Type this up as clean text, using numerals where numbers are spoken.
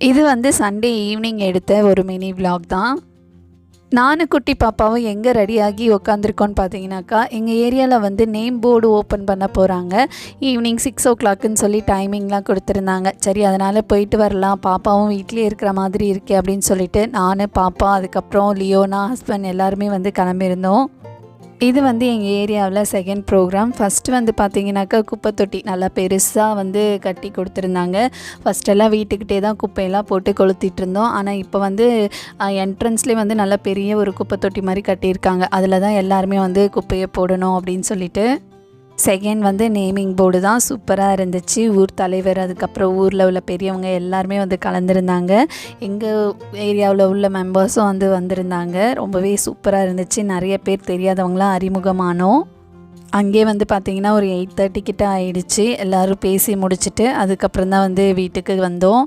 இது வந்து Sunday evening எடுத்த ஒரு மினி விலாக் தான். நானும் குட்டி பாப்பாவும் எங்கே ரெடியாகி உக்காந்துருக்கோன்னு பார்த்தீங்கன்னாக்கா, எங்கள் ஏரியாவில் வந்து நேம் போர்டு ஓப்பன் பண்ண போகிறாங்க. ஈவினிங் 6 o'clockன்னு சொல்லி டைமிங்லாம் கொடுத்துருந்தாங்க. சரி, அதனால் போயிட்டு வரலாம், பாப்பாவும் வீட்டிலே இருக்கிற மாதிரி இருக்கே அப்படின்னு சொல்லிட்டு நான், பாப்பா, அதுக்கப்புறம் லியோனா, ஹஸ்பண்ட் எல்லாருமே வந்து கிளம்பியிருந்தோம். இது வந்து எங்கள் ஏரியாவில் செகண்ட் ப்ரோக்ராம். ஃபஸ்ட்டு வந்து பார்த்திங்கனாக்கா குப்பை தொட்டி நல்லா பெருசாக வந்து கட்டி கொடுத்துருந்தாங்க. ஃபஸ்ட்டெல்லாம் வீட்டுக்கிட்டே தான் குப்பையெல்லாம் போட்டு கொளுத்திட்டு இருந்தோம். ஆனால் இப்போ வந்து என்ட்ரன்ஸ்லேயே வந்து நல்லா பெரிய ஒரு குப்பை தொட்டி மாதிரி கட்டியிருக்காங்க. அதில் தான் எல்லாருமே வந்து குப்பையை போடணும் அப்படின்னு சொல்லிட்டு. செகண்ட் வந்து நேமிங் போர்டு தான். சூப்பராக இருந்துச்சு. ஊர் தலைவர், அதுக்கப்புறம் ஊரில் உள்ள பெரியவங்க எல்லாருமே வந்து கலந்துருந்தாங்க. எங்கள் ஏரியாவில் உள்ள மெம்பர்ஸும் வந்து வந்திருந்தாங்க. ரொம்பவே சூப்பராக இருந்துச்சு. நிறைய பேர் தெரியாதவங்களாம் அறிமுகமானோம். அங்கே வந்து பார்த்திங்கன்னா ஒரு 8:30 கிட்ட ஆயிடுச்சு. எல்லோரும் பேசி முடிச்சுட்டு அதுக்கப்புறம் தான் வந்து வீட்டுக்கு வந்தோம்.